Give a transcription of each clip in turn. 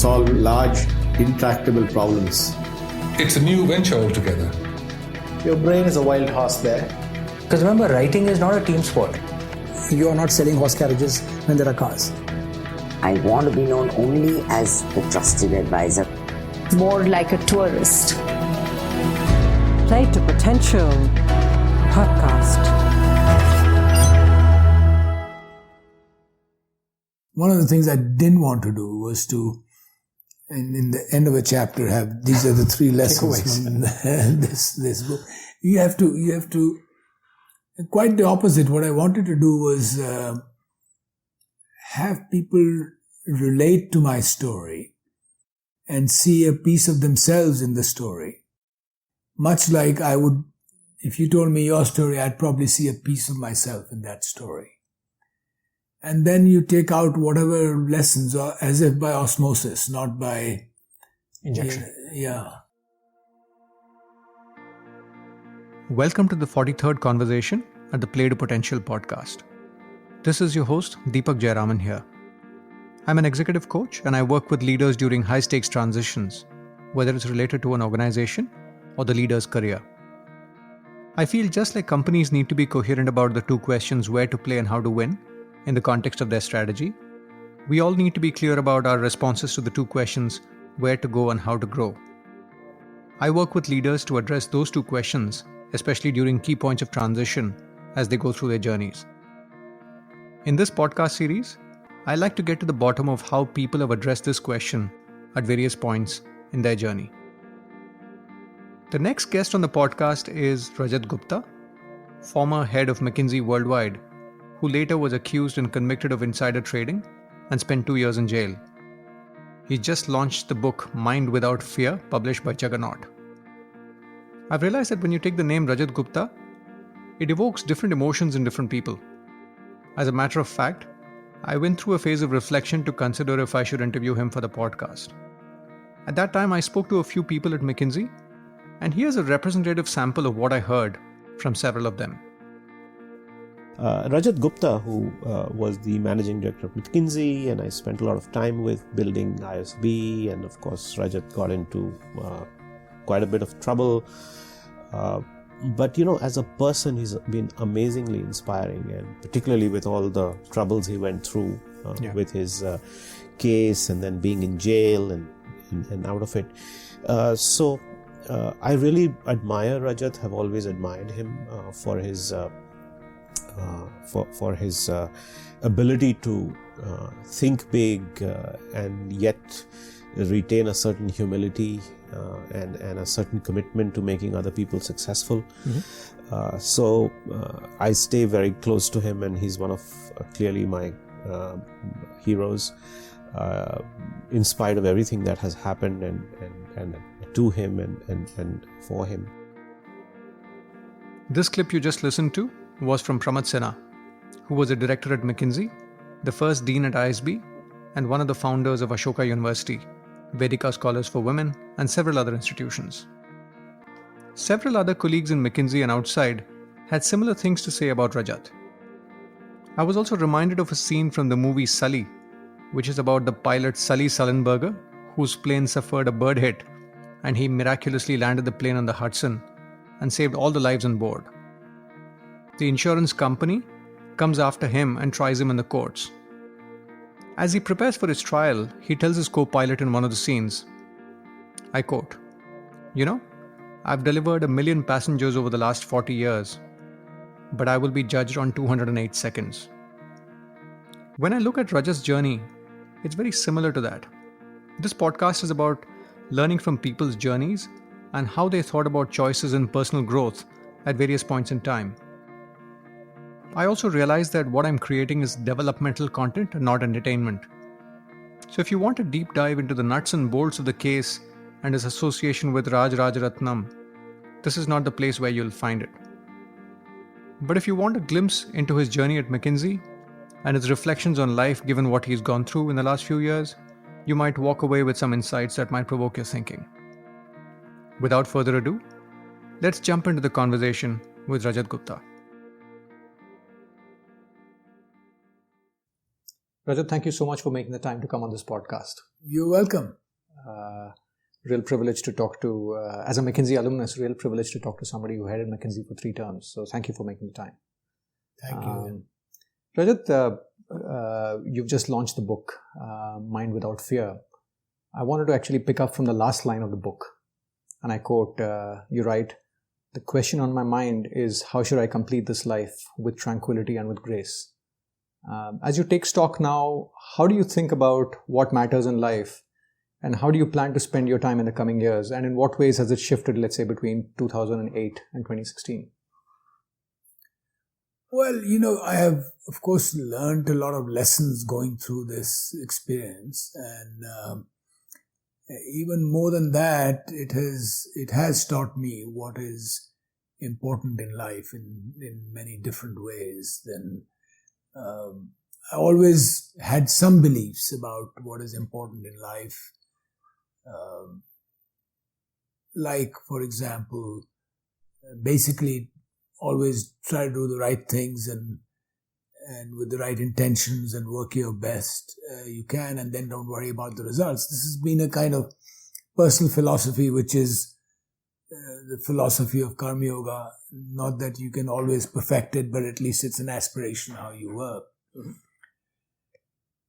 solve large, intractable problems. It's a new venture altogether. Your brain is a wild horse there. Because remember, writing is not a team sport. You are not selling horse carriages when there are cars. I want to be known only as the trusted advisor. More like a tourist. Play to Potential podcast. One of the things I didn't want to do was to, in the end of a chapter, have these are the three lessons from this book. You have to. Quite the opposite. What I wanted to do was have people relate to my story and see a piece of themselves in the story. Much like I would, if you told me your story, I'd probably see a piece of myself in that story. And then you take out whatever lessons, or as if by osmosis, not by Injection. Yeah. Welcome to the 43rd conversation at the Play to Potential podcast. This is your host, Deepak Jayaraman here. I'm an executive coach and I work with leaders during high-stakes transitions, whether it's related to an organization or the leader's career. I feel just like companies need to be coherent about the two questions where to play and how to win in the context of their strategy, we all need to be clear about our responses to the two questions where to go and how to grow. I work with leaders to address those two questions, especially during key points of transition as they go through their journeys. In this podcast series, I like to get to the bottom of how people have addressed this question at various points in their journey. The next guest on the podcast is Rajat Gupta, former head of McKinsey Worldwide, who later was accused and convicted of insider trading and spent 2 years in jail. He just launched the book Mind Without Fear, published by Juggernaut. I've realized that when you take the name Rajat Gupta, it evokes different emotions in different people. As a matter of fact, I went through a phase of reflection to consider if I should interview him for the podcast. At that time, I spoke to a few people at McKinsey, and here's a representative sample of what I heard from several of them. Rajat Gupta, who was the managing director of McKinsey, and I spent a lot of time with building ISB, and of course Rajat got into quite a bit of trouble. But as a person, he's been amazingly inspiring, and particularly with all the troubles he went through with his case and then being in jail and out of it. So I really admire Rajat, have always admired him for his ability to think big and yet retain a certain humility and a certain commitment to making other people successful. Mm-hmm. So I stay very close to him, and he's one of clearly my heroes in spite of everything that has happened and to him and for him. This clip you just listened to was from Pramod Sinha, who was a director at McKinsey, the first dean at ISB, and one of the founders of Ashoka University, Vedika Scholars for Women, and several other institutions. Several other colleagues in McKinsey and outside had similar things to say about Rajat. I was also reminded of a scene from the movie Sully, which is about the pilot Sully Sullenberger, whose plane suffered a bird hit, and he miraculously landed the plane on the Hudson and saved all the lives on board. The insurance company comes after him and tries him in the courts. As he prepares for his trial, he tells his co-pilot in one of the scenes, I quote, I've delivered 1 million passengers over the last 40 years, but I will be judged on 208 seconds. When I look at Rajat's journey, it's very similar to that. This podcast is about learning from people's journeys and how they thought about choices and personal growth at various points in time. I also realize that what I'm creating is developmental content and not entertainment. So if you want a deep dive into the nuts and bolts of the case and his association with Raj Rajaratnam, this is not the place where you'll find it. But if you want a glimpse into his journey at McKinsey and his reflections on life given what he's gone through in the last few years, you might walk away with some insights that might provoke your thinking. Without further ado, let's jump into the conversation with Rajat Gupta. Rajat, thank you so much for making the time to come on this podcast. You're welcome. Real privilege to talk to, as a McKinsey alumnus, real privilege to talk to somebody who headed McKinsey for 3 terms. So thank you for making the time. Thank you. Rajat, you've just launched the book, Mind Without Fear. I wanted to actually pick up from the last line of the book. And I quote, you write, "The question on my mind is, how should I complete this life with tranquility and with grace?" As you take stock now, how do you think about what matters in life? And how do you plan to spend your time in the coming years? And in what ways has it shifted, let's say, between 2008 and 2016? Well, I have, of course, learned a lot of lessons going through this experience. And even more than that, it has taught me what is important in life in many different ways. Then I always had some beliefs about what is important in life. Like, for example, basically always try to do the right things and with the right intentions and work your best you can, and then don't worry about the results. This has been a kind of personal philosophy, which is the philosophy of Karma Yoga. Not that you can always perfect it, but at least it's an aspiration how you work.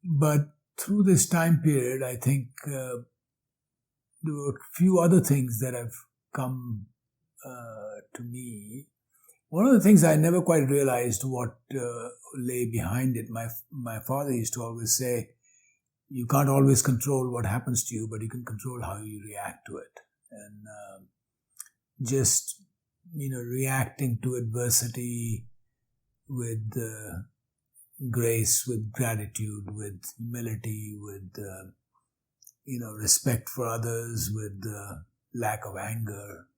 But through this time period, I think there were a few other things that have come to me. One of the things I never quite realized what lay behind it. My father used to always say, you can't always control what happens to you, but you can control how you react to it. And just, reacting to adversity with grace, with gratitude, with humility, with, respect for others, with lack of anger,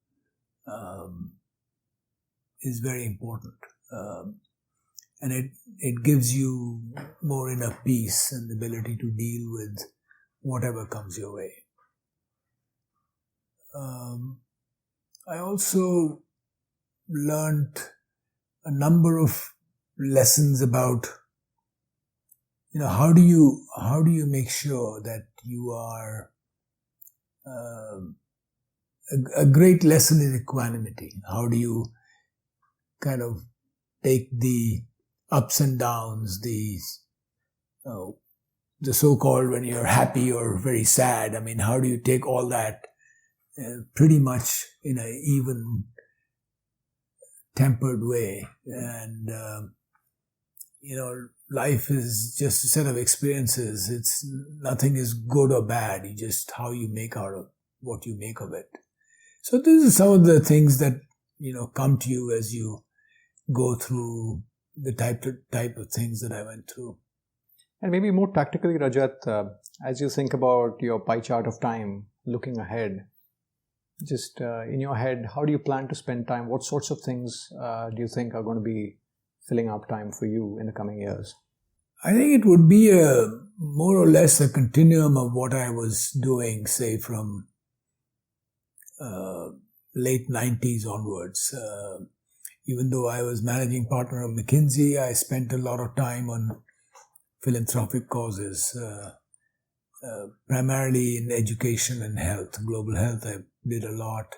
is very important. And it gives you more inner peace and the ability to deal with whatever comes your way. I also learned a number of lessons about, how do you make sure that you are, a great lesson is equanimity. How do you kind of take the ups and downs, the so-called when you're happy or very sad. I mean, how do you take all that pretty much in an even, tempered way? And, life is just a set of experiences. Nothing is good or bad. You just how you make out of what you make of it. So these are some of the things that, come to you as you go through the type of things that I went through. And maybe more practically, Rajat, as you think about your pie chart of time, looking ahead, just in your head, how do you plan to spend time? What sorts of things do you think are going to be filling up time for you in the coming years? I think it would be more or less a continuum of what I was doing, say from late 90s onwards. Even though I was managing partner of McKinsey, I spent a lot of time on philanthropic causes, primarily in education and health, global health. I did a lot.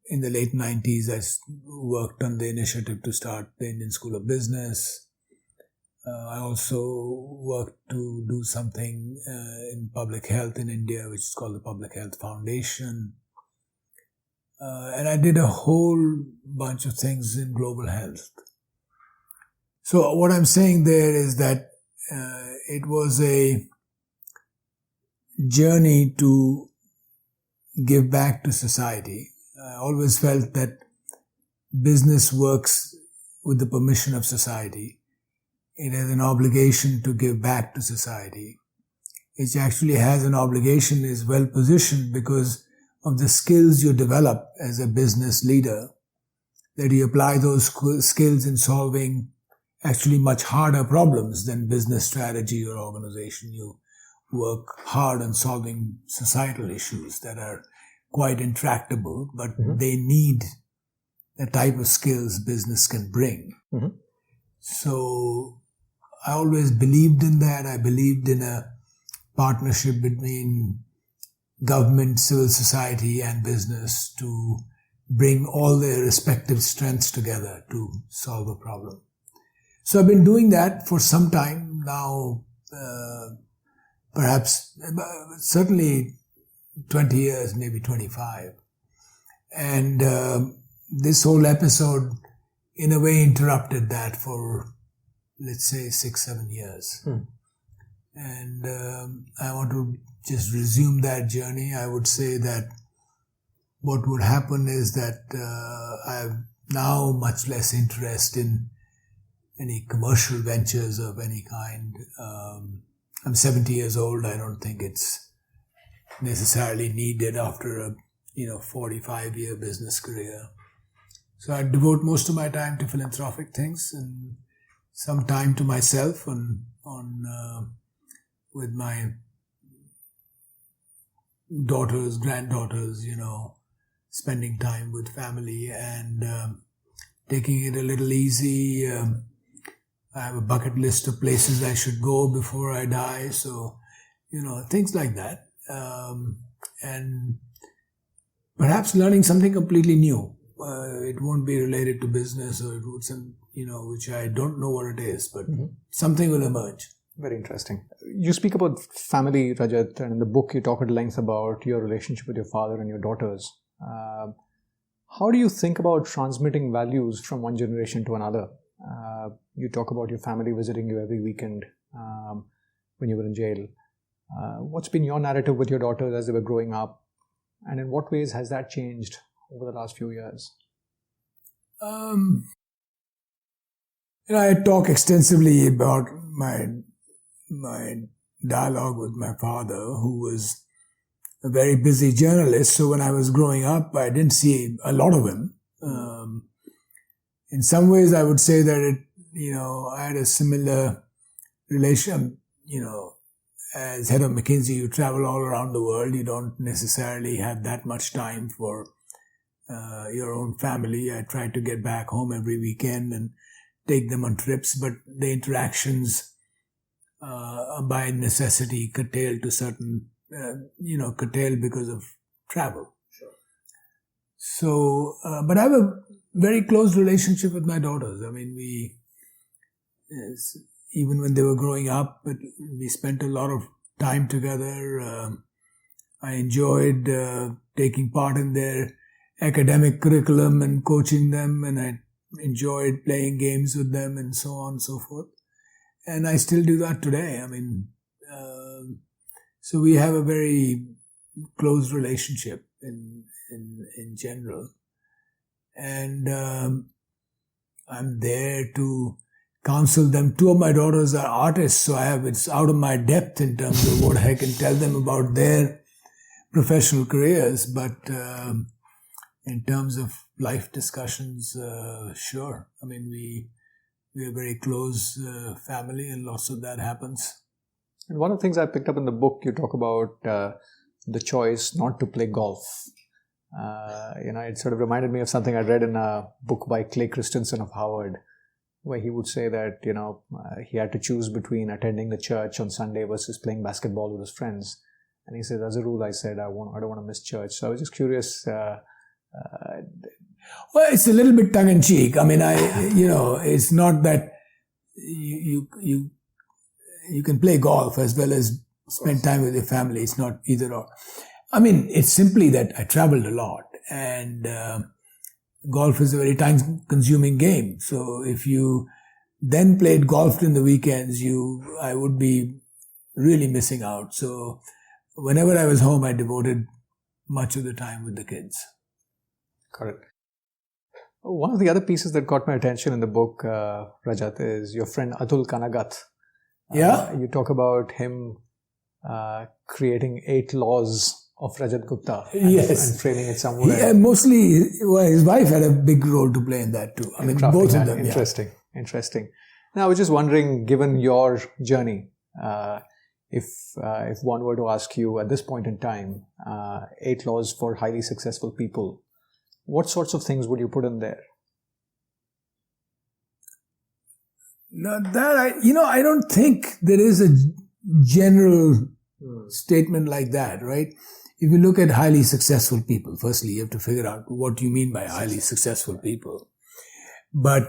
In the late 90s, I worked on the initiative to start the Indian School of Business. I also worked to do something in public health in India, which is called the Public Health Foundation. And I did a whole bunch of things in global health. So what I'm saying there is that it was a journey to give back to society. I always felt that business works with the permission of society. It has an obligation to give back to society. It actually has an obligation, is well positioned because of the skills you develop as a business leader, that you apply those skills in solving actually much harder problems than business strategy or organization. You work hard on solving societal issues that are quite intractable, but they need the type of skills business can bring. So I always believed in that. I believed in a partnership between government, civil society, and business to bring all their respective strengths together to solve a problem. So I've been doing that for some time now, perhaps, certainly 20 years, maybe 25. And this whole episode, in a way, interrupted that for, let's say, 6-7 years. And I want to just resume that journey. I would say that what would happen is that I have now much less interest in any commercial ventures of any kind. I'm 70 years old. I don't think it's necessarily needed after a 45-year business career. So I devote most of my time to philanthropic things and some time to myself with my daughters, granddaughters, spending time with family and taking it a little easy. I have a bucket list of places I should go before I die. So, things like that. And perhaps learning something completely new. It won't be related to business or which I don't know what it is, but something will emerge. Very interesting. You speak about family, Rajat, and in the book you talk at length about your relationship with your father and your daughters. How do you think about transmitting values from one generation to another? You talk about your family visiting you every weekend when you were in jail. What's been your narrative with your daughters as they were growing up? And in what ways has that changed over the last few years? I talk extensively about my dialogue with my father, who was a very busy journalist. So when I was growing up, I didn't see a lot of him. In some ways, I would say that I had a similar relation. As head of McKinsey, you travel all around the world. You don't necessarily have that much time for your own family. I tried to get back home every weekend and take them on trips, but the interactions are by necessity curtailed to certain, curtailed because of travel. Sure. So, but I have a very close relationship with my daughters. I mean, even when they were growing up, we spent a lot of time together. I enjoyed taking part in their academic curriculum and coaching them, and I enjoyed playing games with them and so on and so forth. And I still do that today. I mean, so we have a very close relationship in general. And I'm there to counsel them. Two of my daughters are artists, so it's out of my depth in terms of what I can tell them about their professional careers. But in terms of life discussions, sure. I mean, we are a very close family, and lots of that happens. And one of the things I picked up in the book, you talk about the choice not to play golf. It sort of reminded me of something I read in a book by Clay Christensen of Harvard, where he would say that, he had to choose between attending the church on Sunday versus playing basketball with his friends. And he said, as a rule, I said, I don't want to miss church. So I was just curious. Well, it's a little bit tongue-in-cheek. I mean, it's not that you can play golf as well as spend time with your family. It's not either or. I mean, it's simply that I traveled a lot, and golf is a very time-consuming game. So if you then played golf in the weekends, I would be really missing out. So whenever I was home, I devoted much of the time with the kids. Correct. One of the other pieces that caught my attention in the book, Rajat, is your friend Atul Kanagat. Yeah. You talk about him creating 8 laws of Rajat Gupta and framing it somewhere. Yeah, mostly his wife had a big role to play in that too. I mean, both of them. Interesting. Now, I was just wondering, given your journey, if one were to ask you at this point in time, 8 laws for highly successful people, what sorts of things would you put in there? No, I don't think there is a general statement like that, right? If you look at highly successful people, firstly, you have to figure out what you mean by highly successful people. But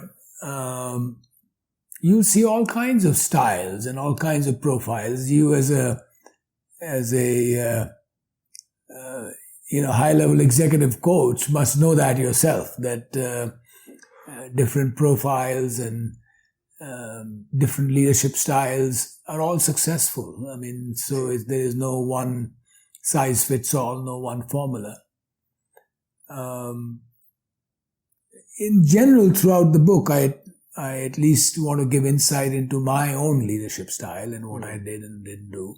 you see all kinds of styles and all kinds of profiles. You as a high-level executive coach must know that yourself, that different profiles and different leadership styles are all successful. I mean, so there is no one size fits all, no one formula. In general, throughout the book, I at least want to give insight into my own leadership style and what I did and didn't do.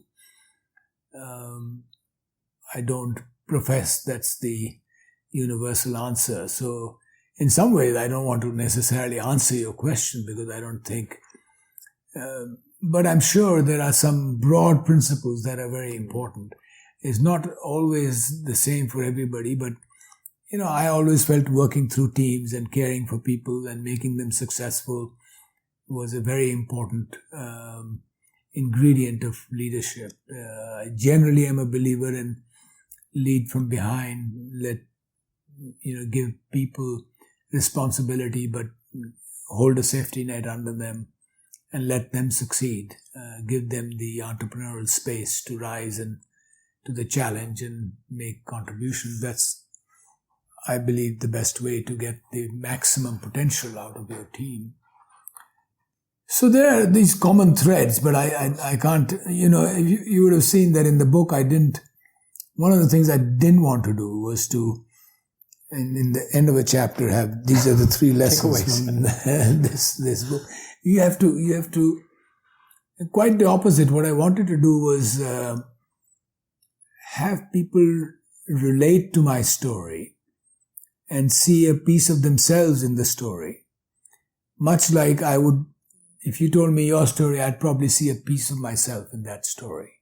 I don't profess that's the universal answer. So in some ways, I don't want to necessarily answer your question because I don't think, but I'm sure there are some broad principles that are very important. It's not always the same for everybody, but I always felt working through teams and caring for people and making them successful was a very important ingredient of leadership. I generally am a believer in lead from behind, give people responsibility, but hold a safety net under them and let them succeed. Give them the entrepreneurial space to rise and to the challenge and make contributions. That's, I believe, the best way to get the maximum potential out of your team. So there are these common threads, but I can't, you would have seen that in the book one of the things I didn't want to do was to, in the end of a chapter, have these are the 3 lessons from this book. You have to, quite the opposite. What I wanted to do was have people relate to my story and see a piece of themselves in the story. Much like I would, if you told me your story, I'd probably see a piece of myself in that story.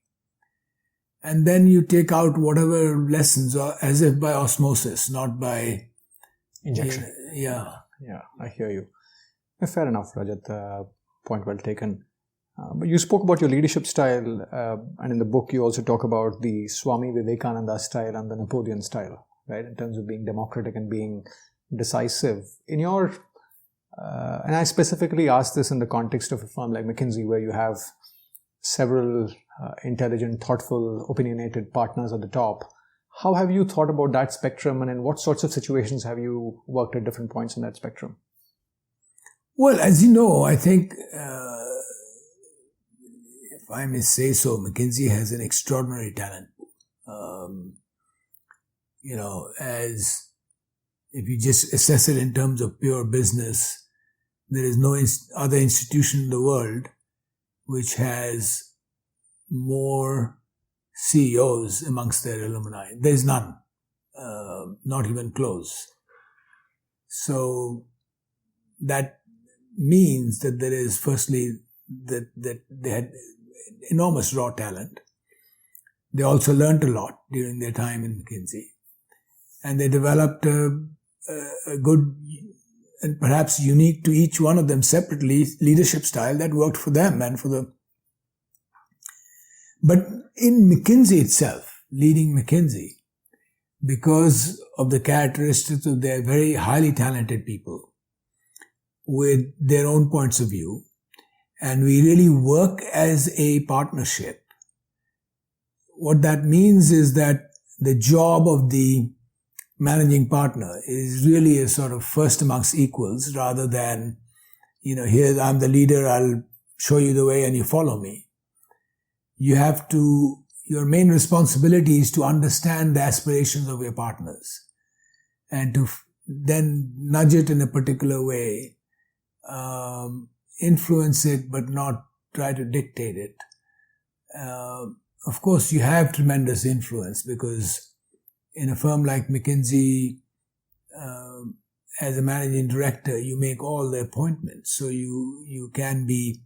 And then you take out whatever lessons, or as if by osmosis, not by injection. Yeah, I hear you. Fair enough, Rajat. Point well taken. But you spoke about your leadership style, and in the book you also talk about the Swami Vivekananda style and the Napoleon style, right? In terms of being democratic and being decisive. In your, and I specifically asked this in the context of a firm like McKinsey, where you have several intelligent, thoughtful, opinionated partners at the top. How have you thought about that spectrum, and in what sorts of situations have you worked at different points in that spectrum? Well, as you know, I think, if I may say so, McKinsey has an extraordinary talent. As if you just assess it in terms of pure business, there is no other institution in the world which has more CEOs amongst their alumni. There is none, not even close. So that means that there is, firstly, that they had enormous raw talent. They also learned a lot during their time in McKinsey. And they developed a good and perhaps unique to each one of them separately leadership style that worked for them and for the... But in McKinsey itself, leading McKinsey, because of the characteristics of their very highly talented people with their own points of view, and we really work as a partnership. What that means is that the job of the managing partner is really a sort of first amongst equals, rather than, here I'm the leader, I'll show you the way and you follow me. Your main responsibility is to understand the aspirations of your partners and to then nudge it in a particular way, influence it, but not try to dictate it. Of course, you have tremendous influence because in a firm like McKinsey, as a managing director, you make all the appointments. So you can be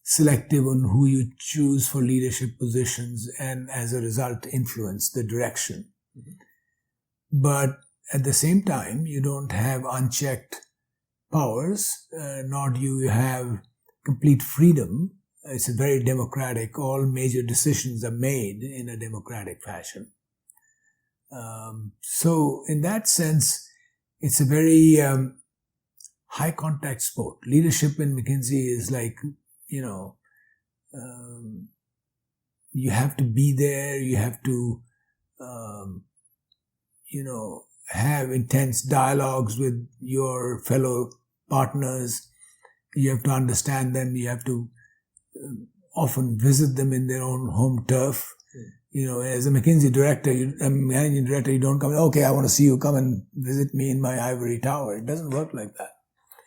selective on who you choose for leadership positions and as a result influence the direction. Mm-hmm. But at the same time, you don't have unchecked powers, nor do you have complete freedom. It's a very democratic, all major decisions are made in a democratic fashion. So in that sense, it's a very high contact sport. Leadership in McKinsey is like, you have to be there, you have to, have intense dialogues with your fellow partners. You have to understand them, you have to often visit them in their own home turf. As a McKinsey director, managing director, you don't come, okay, I want to see you, come and visit me in my ivory tower. It doesn't work like that.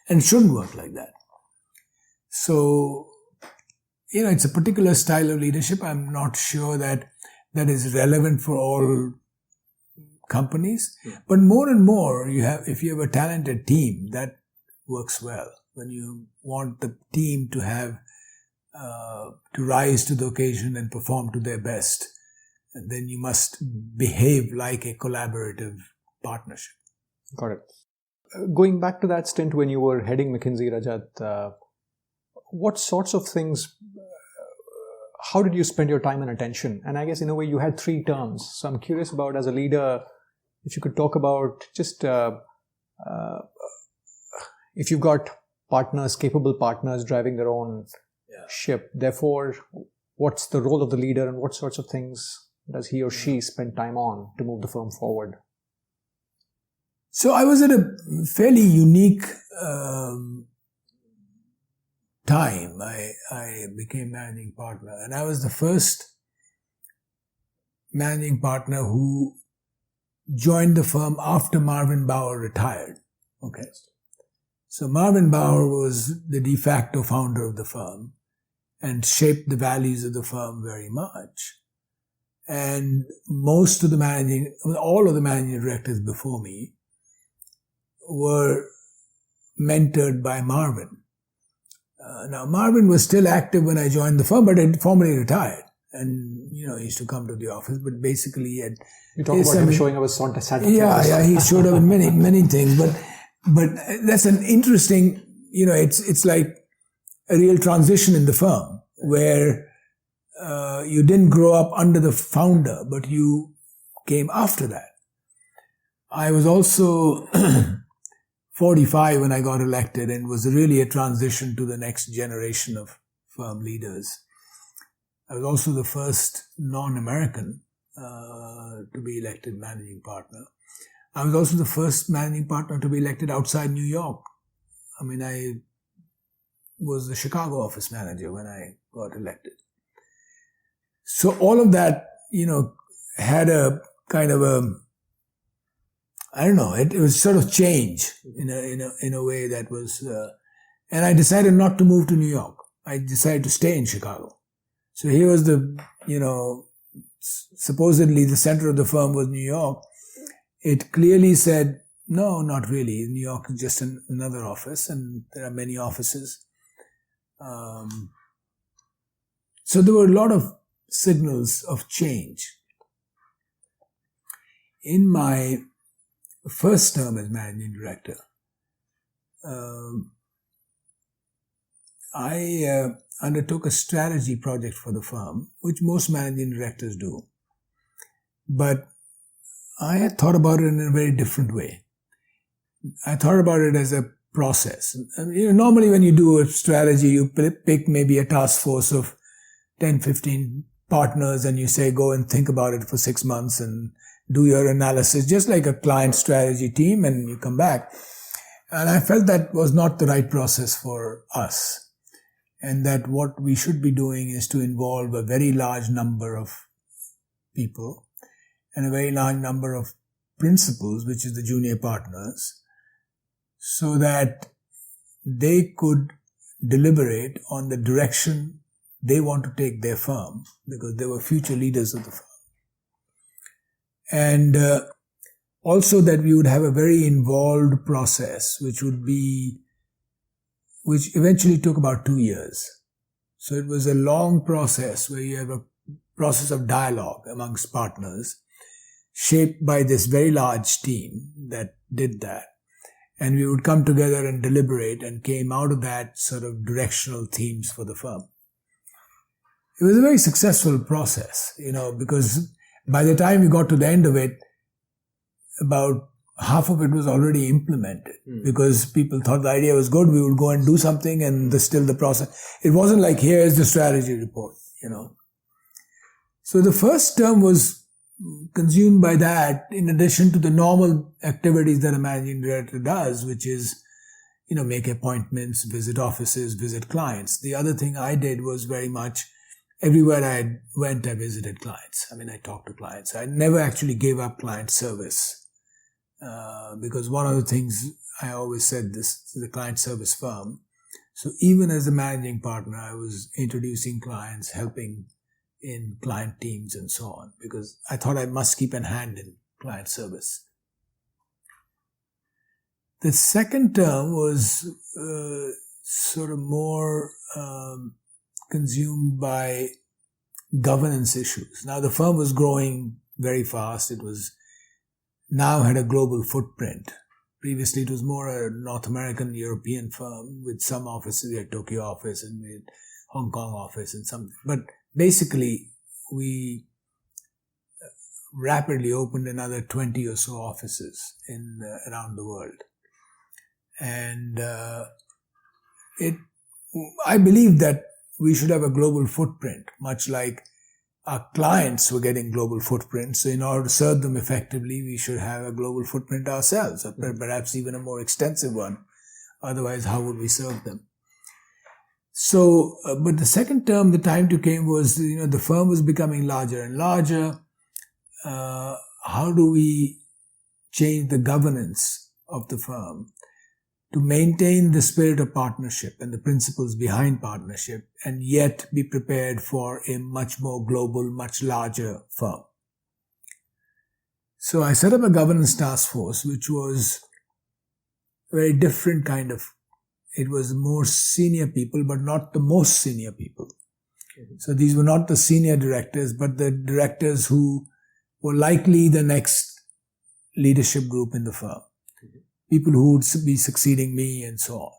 And it shouldn't work like that. So, it's a particular style of leadership. I'm not sure that is relevant for all companies. Yeah. But more and more, if you have a talented team, that works well. When you want the team to have, to rise to the occasion and perform to their best, then you must behave like a collaborative partnership. Got it. Going back to that stint when you were heading McKinsey, Rajat, what sorts of things, how did you spend your time and attention? And I guess in a way you had 3 terms. So I'm curious about, as a leader, if you could talk about just if you've got partners, capable partners driving their own ship, therefore, what's the role of the leader and what sorts of things does he or she spend time on to move the firm forward? So I was at a fairly unique time. I became managing partner, and I was the first managing partner who joined the firm after Marvin Bower retired. Okay. So Marvin Bower was the de facto founder of the firm and shaped the values of the firm very much. And all of the managing directors before me were mentored by Marvin. Now, Marvin was still active when I joined the firm, but had formally retired. And, he used to come to the office, but basically he had... You talk about him showing up as Santa Claus. Yeah, he showed up in many things. But that's an interesting, it's like a real transition in the firm where you didn't grow up under the founder, but you came after that. I was also 45 when I got elected, and was really a transition to the next generation of firm leaders. I was also the first non-American to be elected managing partner. I was also the first managing partner to be elected outside New York. I was the Chicago office manager when I got elected. So all of that, had a kind of it was sort of change in a way that was, and I decided not to move to New York. I decided to stay in Chicago. So here was supposedly the center of the firm was New York. It clearly said, no, not really. New York is just another office, and there are many offices. So there were a lot of signals of change. In my first term as managing director, I undertook a strategy project for the firm, which most managing directors do. But I had thought about it in a very different way. I thought about it as a process. Normally when you do a strategy, you pick maybe a task force of 10, 15 partners and you say, go and think about it for 6 months and do your analysis, just like a client strategy team, and you come back. And I felt that was not the right process for us. And that what we should be doing is to involve a very large number of people and a very large number of principals, which is the junior partners, so that they could deliberate on the direction they want to take their firm, because they were future leaders of the firm. And also that we would have a very involved process, which eventually took about 2 years. So it was a long process where you have a process of dialogue amongst partners, shaped by this very large team that did that. And we would come together and deliberate, and came out of that sort of directional themes for the firm. It was a very successful process, because by the time we got to the end of it, about half of it was already implemented, because people thought the idea was good. We would go and do something, and still the process. It wasn't like, here's the strategy report, So the first term was consumed by that, in addition to the normal activities that a managing director does, which is, make appointments, visit offices, visit clients. The other thing I did was very much, everywhere I went, I visited clients. I talked to clients. I never actually gave up client service, because one of the things I always said, this is a client service firm. So even as a managing partner, I was introducing clients, helping in client teams and so on, because I thought I must keep an hand in client service. The second term was sort of more consumed by governance issues. Now the firm was growing very fast. It was now had a global footprint. Previously it was more a North American European firm with some offices. We had Tokyo office and we had Hong Kong office and something. But basically, we rapidly opened another 20 or so offices around the world. And I believe that we should have a global footprint, much like our clients were getting global footprints. So in order to serve them effectively, we should have a global footprint ourselves, or perhaps even a more extensive one. Otherwise, how would we serve them? So, but the second term, the time to came was, the firm was becoming larger and larger. How do we change the governance of the firm to maintain the spirit of partnership and the principles behind partnership, and yet be prepared for a much more global, much larger firm? So I set up a governance task force, which was a very different kind of. It was more senior people, but not the most senior people. So these were not the senior directors, but the directors who were likely the next leadership group in the firm. People who would be succeeding me and so on.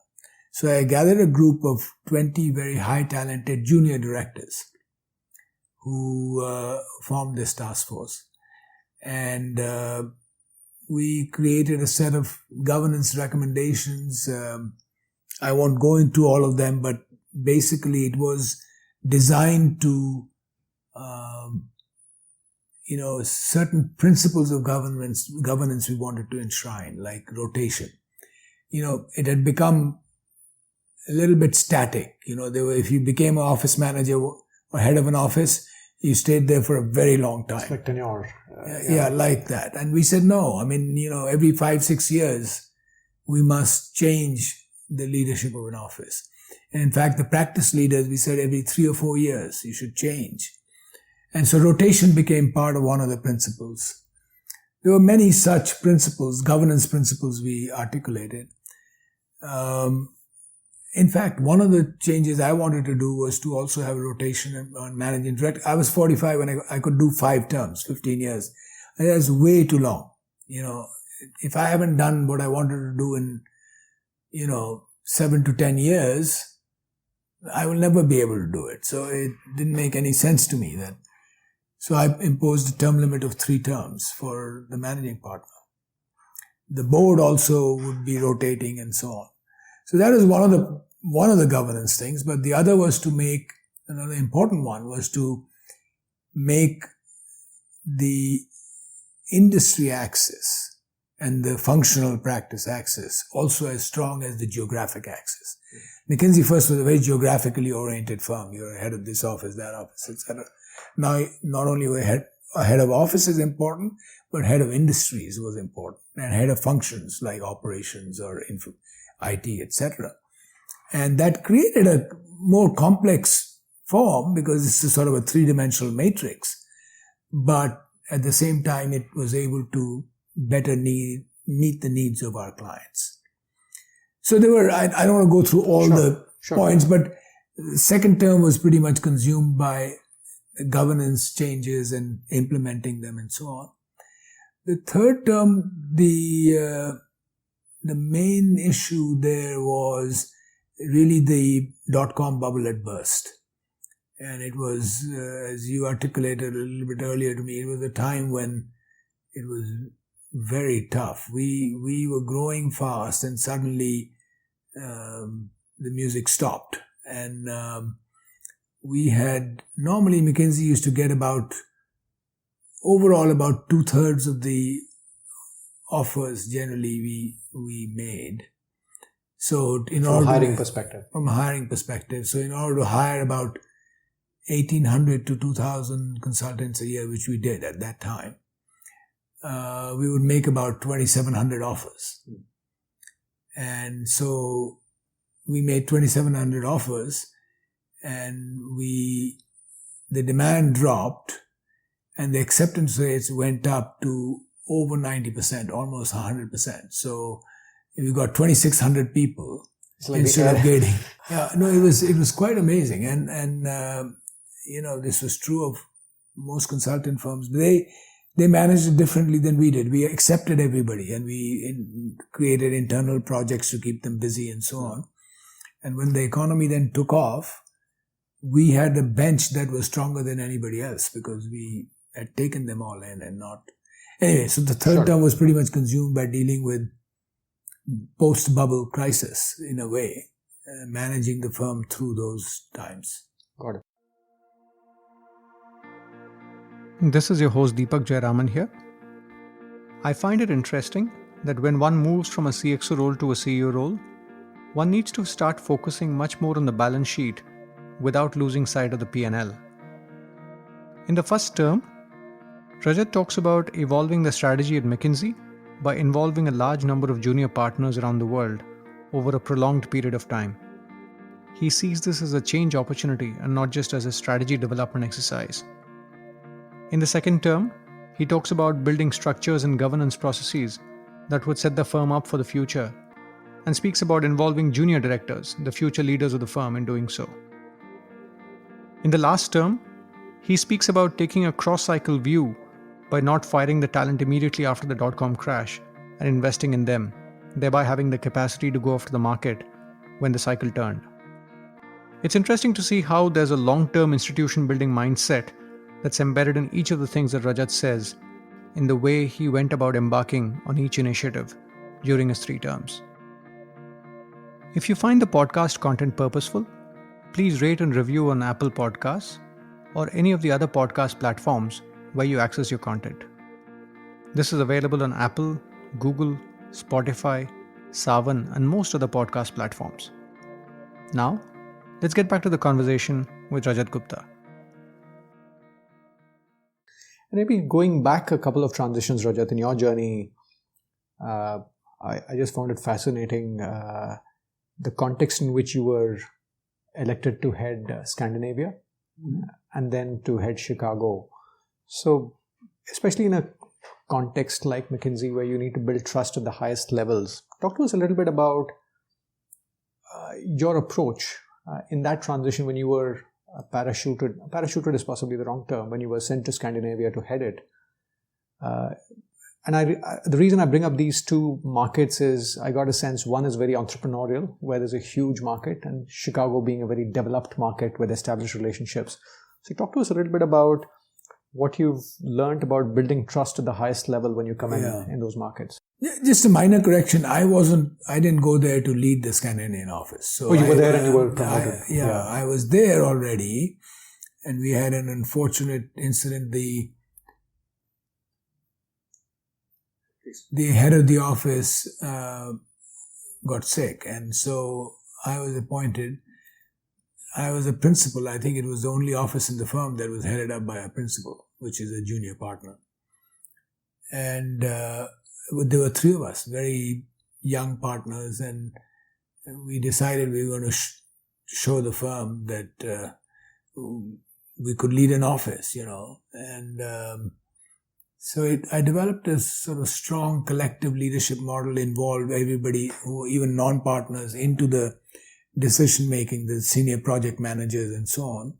So I gathered a group of 20 very high talented junior directors who formed this task force. And we created a set of governance recommendations. I won't go into all of them, but basically it was designed to, certain principles of governance we wanted to enshrine, like rotation. It had become a little bit static. If you became an office manager or head of an office, you stayed there for a very long time. It's like tenure. Yeah, like that. And we said, no, every 5-6 years, we must change the leadership of an office. And in fact, the practice leaders, we said every 3 or 4 years, you should change. And so rotation became part of one of the principles. There were many such principles, governance principles we articulated. In fact, one of the changes I wanted to do was to also have a rotation on managing director. I was 45 when I could do 5 terms, 15 years. And that's way too long. If I haven't done what I wanted to do in 7 to 10 years, I will never be able to do it. So it didn't make any sense to me then. So I imposed a term limit of 3 terms for the managing partner. The board also would be rotating and so on. So that is one of the governance things. But the other was to make, another important one was to make the industry axis and the functional practice axis also as strong as the geographic axis. McKinsey first was a very geographically oriented firm. You're head of this office, that office, etc. Now, not only were a head of office is important, but head of industries was important, and head of functions like operations or IT, etc. And that created a more complex form because it's a sort of a 3-dimensional matrix. But at the same time, it was able to better meet the needs of our clients. So there were, I don't want to go through all the points, but the second term was pretty much consumed by governance changes and implementing them and so on. The third term, the the main issue there was really the dot-com bubble had burst. And it was, as you articulated a little bit earlier to me, it was a time when it was very tough. We were growing fast, and suddenly the music stopped. And we had, normally McKinsey used to get overall about 2/3 of the offers generally we made. So from a hiring perspective. So in order to hire about 1,800 to 2,000 consultants a year, which we did at that time, we would make about 2,700 offers. And so we made 2,700 offers, and the demand dropped, and the acceptance rates went up to over 90%, almost 100%. So we got 2,600 people instead of getting. Yeah, no, it was quite amazing, and this was true of most consultant firms. They managed it differently than we did. We accepted everybody, and we created internal projects to keep them busy and so on. And when the economy then took off, we had a bench that was stronger than anybody else because we had taken them all in and not. Anyway, so the third term was pretty much consumed by dealing with post-bubble crisis in a way, managing the firm through those times. Got it. This is your host Deepak Jayaraman here. I find it interesting that when one moves from a CXO role to a CEO role, one needs to start focusing much more on the balance sheet without losing sight of the P&L. In the first term, Rajat talks about evolving the strategy at McKinsey by involving a large number of junior partners around the world over a prolonged period of time. He sees this as a change opportunity and not just as a strategy development exercise. In the second term, he talks about building structures and governance processes that would set the firm up for the future, and speaks about involving junior directors, the future leaders of the firm, in doing so. In the last term, he speaks about taking a cross-cycle view by not firing the talent immediately after the dot-com crash and investing in them, thereby having the capacity to go after the market when the cycle turned. It's interesting to see how there's a long-term institution building mindset that's embedded in each of the things that Rajat says in the way he went about embarking on each initiative during his 3 terms. If you find the podcast content purposeful, please rate and review on Apple Podcasts or any of the other podcast platforms where you access your content. This is available on Apple, Google, Spotify, Savan, and most other podcast platforms. Now, let's get back to the conversation with Rajat Gupta. Maybe going back a couple of transitions, Rajat, in your journey, I just found it fascinating the context in which you were elected to head Scandinavia and then to head Chicago. So, especially in a context like McKinsey where you need to build trust at the highest levels, talk to us a little bit about your approach in that transition when you were parachuted is possibly the wrong term, when you were sent to Scandinavia to head it. The reason I bring up these two markets is I got a sense one is very entrepreneurial, where there's a huge market, and Chicago being a very developed market with established relationships. So talk to us a little bit about what you've learned about building trust at the highest level when you come in those markets. Yeah, just a minor correction. I didn't go there to lead the Scandinavian office. So you were there and you were promoted. I was there already, and we had an unfortunate incident. The head of the office got sick, and so I was appointed. I was a principal. I think it was the only office in the firm that was headed up by a principal, which is a junior partner. And there were 3 of us, very young partners, and we decided we were going to show the firm that we could lead an office, and so I developed a sort of strong collective leadership model, involved everybody, even non-partners, into the decision-making, the senior project managers and so on.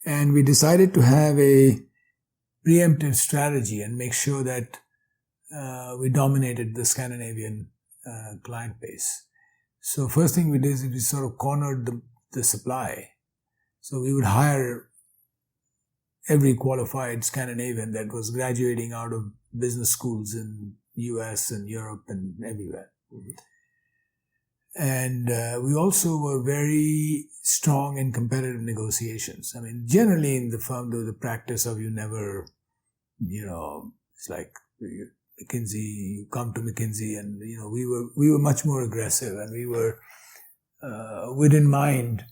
And we decided to have a preemptive strategy and make sure that we dominated the Scandinavian client base. So first thing we did is we sort of cornered the supply. So we would hire every qualified Scandinavian that was graduating out of business schools in US and Europe and everywhere. And we also were very strong in competitive negotiations. I mean, generally in the firm, there was the practice of you never, it's like McKinsey, you come to McKinsey, and we were much more aggressive, and we were within mind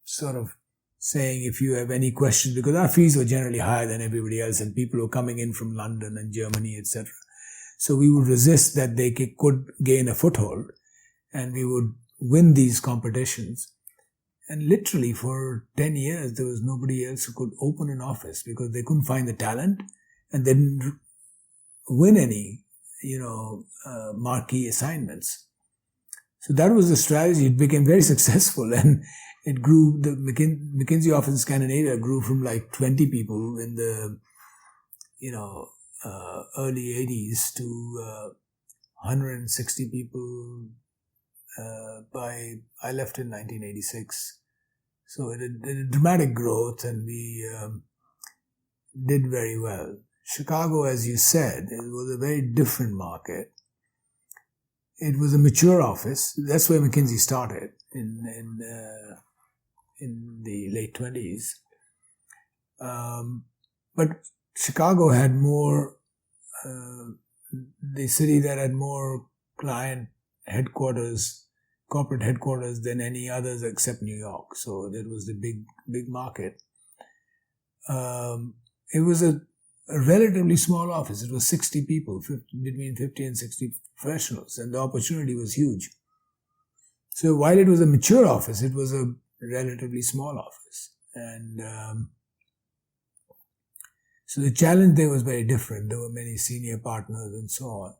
sort of saying if you have any questions, because our fees were generally higher than everybody else, and people were coming in from London and Germany, etc. So we would resist that they could gain a foothold, and we would win these competitions. And literally for 10 years, there was nobody else who could open an office because they couldn't find the talent and they didn't win any, marquee assignments. So that was the strategy. It became very successful, and it grew. The McKinsey office in Scandinavia grew from like 20 people in the, early 80s to 160 people I left in 1986. So it had a dramatic growth, and we did very well. Chicago, as you said, it was a very different market. It was a mature office. That's where McKinsey started in the late 20s. But Chicago had more, the city that had more client headquarters, corporate headquarters than any others except New York. So that was the big market. It was a relatively small office. It was 60 people, between 50 and 60 professionals, and the opportunity was huge. So while it was a mature office, it was a relatively small office. And so the challenge there was very different. There were many senior partners and so on.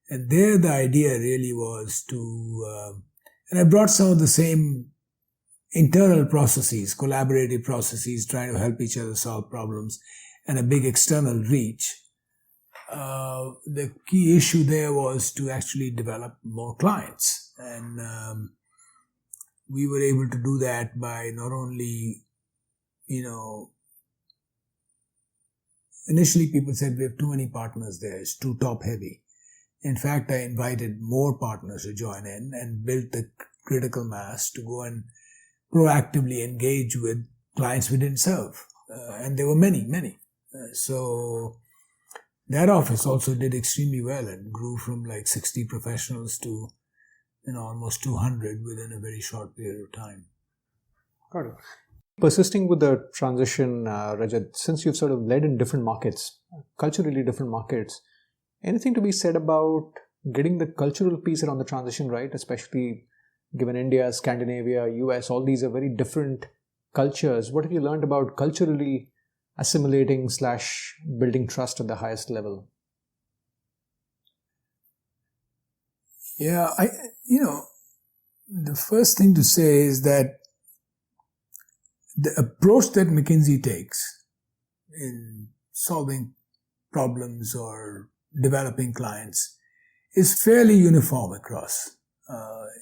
And there the idea really was to, and I brought some of the same internal processes, collaborative processes, trying to help each other solve problems, and a big external reach. The key issue there was to actually develop more clients. And we were able to do that by not only, initially people said we have too many partners there, it's too top heavy. In fact, I invited more partners to join in and built the critical mass to go and proactively engage with clients we didn't serve. And there were many. So that office also did extremely well and grew from like 60 professionals to almost 200 within a very short period of time. Got it. Persisting with the transition, Rajat, since you've sort of led in different markets, culturally different markets, anything to be said about getting the cultural piece around the transition right, especially given India, Scandinavia, US, all these are very different cultures. What have you learned about culturally assimilating / building trust at the highest level? Yeah, the first thing to say is that the approach that McKinsey takes in solving problems or developing clients is fairly uniform across.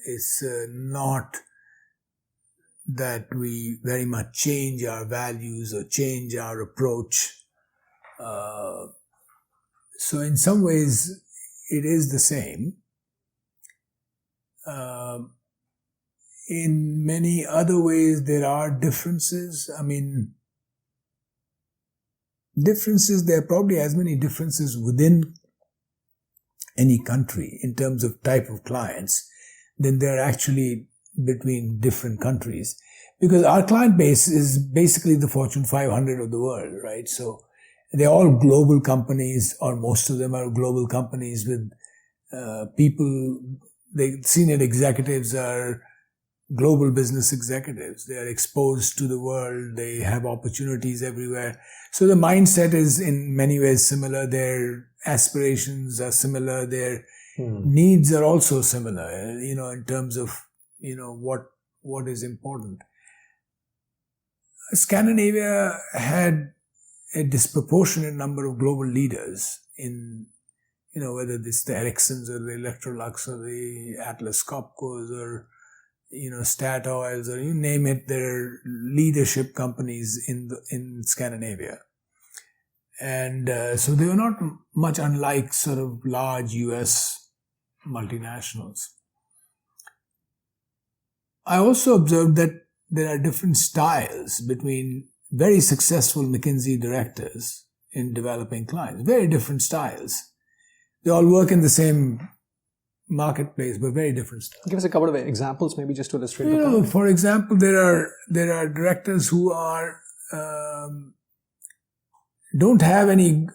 It's not that we very much change our values or change our approach. So in some ways, it is the same. In many other ways, there are differences. I mean, there are probably as many differences within any country in terms of type of clients than there are actually between different countries. Because our client base is basically the Fortune 500 of the world, right? So they're all global companies, or most of them are global companies with people, the senior executives are global business executives. They are exposed to the world. They have opportunities everywhere. So the mindset is in many ways similar. Their aspirations are similar. Their needs are also similar, in terms of, what is important. Scandinavia had a disproportionate number of global leaders in whether it's the Ericssons or the Electrolux or the Atlas Copcos or, Statoils or you name it, they're leadership companies in Scandinavia. And so they were not much unlike sort of large US multinationals. I also observed that there are different styles between very successful McKinsey directors in developing clients. Very different styles. They all work in the same marketplace, but very different styles. Give us a couple of examples, maybe just to illustrate the point. For example, there are directors who are don't have any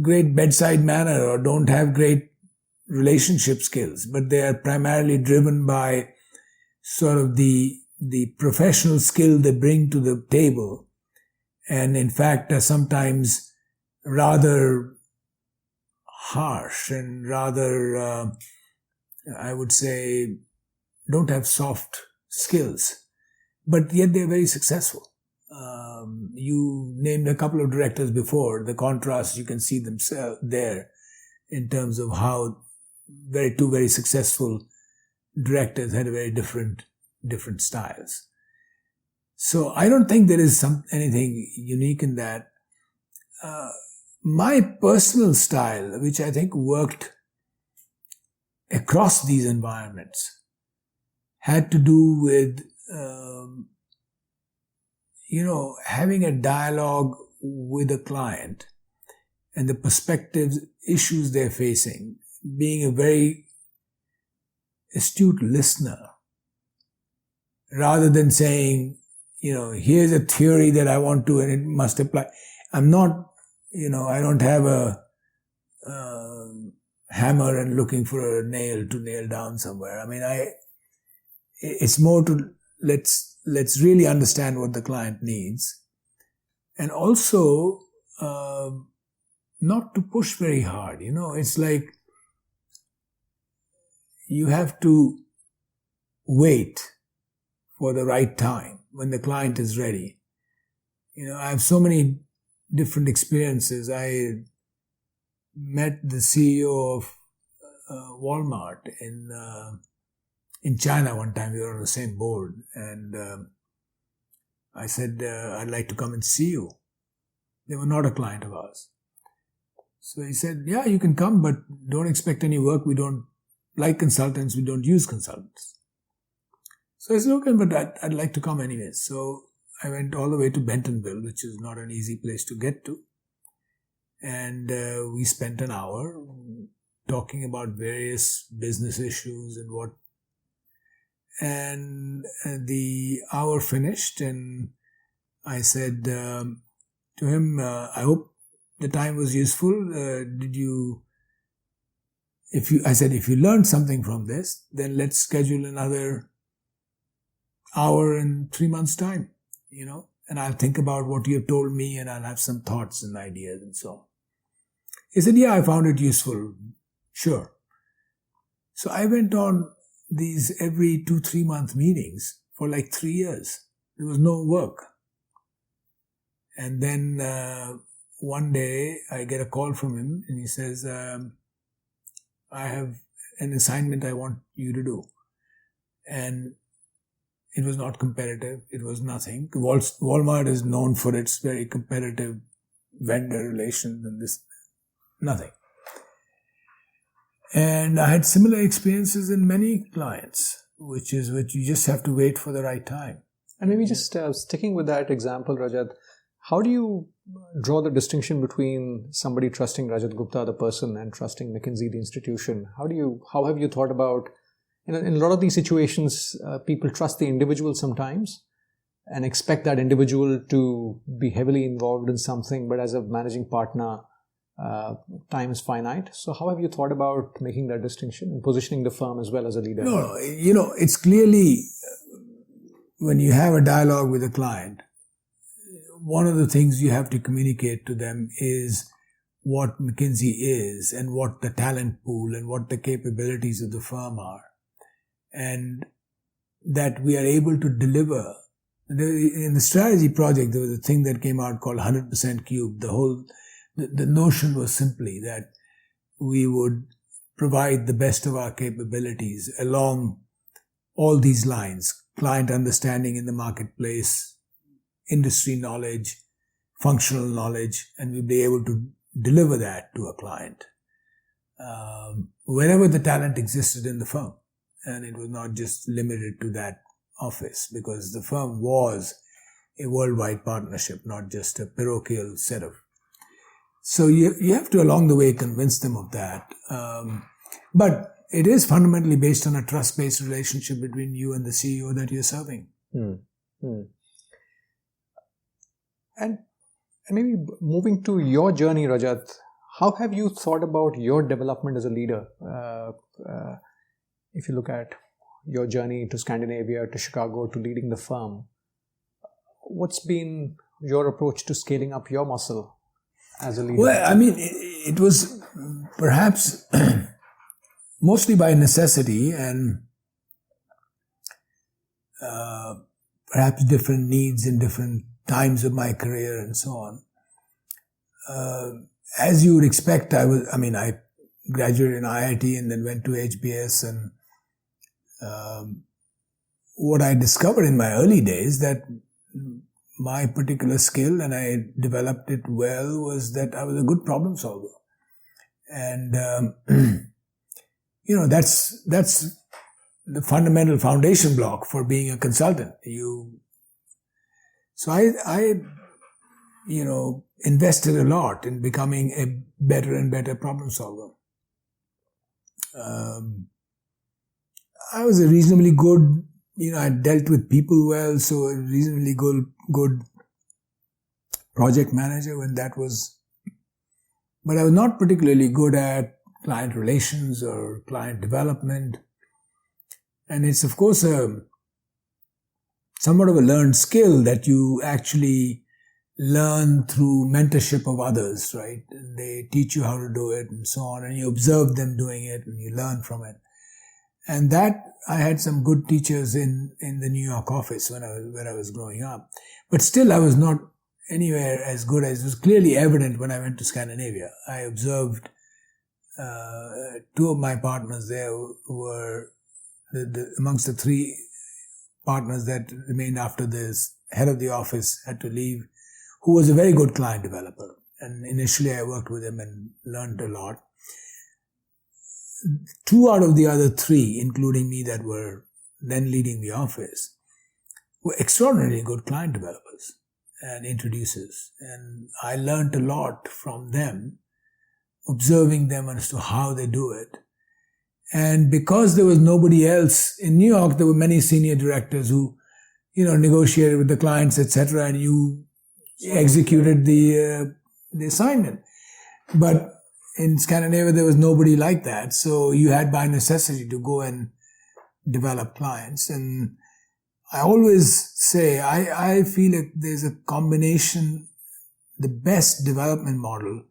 great bedside manner or don't have great relationship skills, but they are primarily driven by sort of the professional skill they bring to the table, and in fact are sometimes rather harsh and rather, I would say, don't have soft skills, but yet they're very successful. You named a couple of directors before. The contrast, you can see them there in terms of how two very successful directors had very different styles. So I don't think there is anything unique in that. My personal style, which I think worked across these environments, had to do with having a dialogue with a client and the perspectives, issues they're facing, being a very astute listener, rather than saying, here's a theory that I want to and it must apply. I'm not, I don't have a hammer and looking for a nail to nail down somewhere. I mean, it's more to let's really understand what the client needs, and also not to push very hard. It's like you have to wait for the right time when the client is ready. I have so many different experiences. I met the CEO of Walmart in China one time. We were on the same board, and I said, I'd like to come and see you. They were not a client of ours. So he said, yeah, you can come, but don't expect any work. We don't like consultants. We don't use consultants. So I said, okay, but I'd like to come anyway. So I went all the way to Bentonville, which is not an easy place to get to. And we spent an hour talking about various business issues and what. And the hour finished, and I said to him, I hope the time was useful. I said, if you learned something from this, then let's schedule another hour in 3 months' time, and I'll think about what you have told me, and I'll have some thoughts and ideas and so on. He said, yeah, I found it useful. Sure. So I went on these every 2-3 month meetings for like 3 years. There was no work. And then one day I get a call from him, and he says, I have an assignment I want you to do. And it was not competitive. It was nothing. Walmart is known for its very competitive vendor relations and this, nothing. And I had similar experiences in many clients, which is what you just have to wait for the right time. And maybe just sticking with that example, Rajat, how do you draw the distinction between somebody trusting Rajat Gupta, the person, and trusting McKinsey, the institution? How have you thought about, in a lot of these situations, people trust the individual sometimes and expect that individual to be heavily involved in something, but as a managing partner, time is finite. So how have you thought about making that distinction and positioning the firm as well as a leader? No, it's clearly when you have a dialogue with a client, one of the things you have to communicate to them is what McKinsey is and what the talent pool and what the capabilities of the firm are. And that we are able to deliver. In the strategy project, there was a thing that came out called 100% Cube. The notion was simply that we would provide the best of our capabilities along all these lines: client understanding in the marketplace, industry knowledge, functional knowledge, and we'd be able to deliver that to a client wherever the talent existed in the firm. And it was not just limited to that office, because the firm was a worldwide partnership, not just a parochial setup. So you have to, along the way, convince them of that. But it is fundamentally based on a trust-based relationship between you and the CEO that you're serving. And maybe moving to your journey, Rajat, how have you thought about your development as a leader? If you look at your journey to Scandinavia, to Chicago, to leading the firm, what's been your approach to scaling up your muscle as a leader? Well, I mean, it was perhaps mostly by necessity and perhaps different needs in different times of my career and so on. As you would expect, I graduated in IIT and then went to HBS, and what I discovered in my early days, that my particular skill, and I developed it well, was that I was a good problem solver. And, that's the fundamental foundation block for being a consultant. So I invested a lot in becoming a better and better problem solver. I was a reasonably good, I dealt with people well, so a reasonably good project manager when that was, but I was not particularly good at client relations or client development. And it's, of course, somewhat of a learned skill that you actually learn through mentorship of others, right? And they teach you how to do it and so on, and you observe them doing it and you learn from it. And that, I had some good teachers in the New York office where I was growing up. But still, I was not anywhere as good as was clearly evident when I went to Scandinavia. I observed two of my partners there were amongst the three partners that remained after this head of the office had to leave, who was a very good client developer. And initially I worked with him and learned a lot. Two out of the other three, including me that were then leading the office, were extraordinarily good client developers and introducers. And I learned a lot from them, observing them as to how they do it. And because there was nobody else in New York, there were many senior directors who, negotiated with the clients, etc., and you executed the assignment. But in Scandinavia, there was nobody like that. So you had by necessity to go and develop clients. And I always say, I feel like there's a combination, the best development model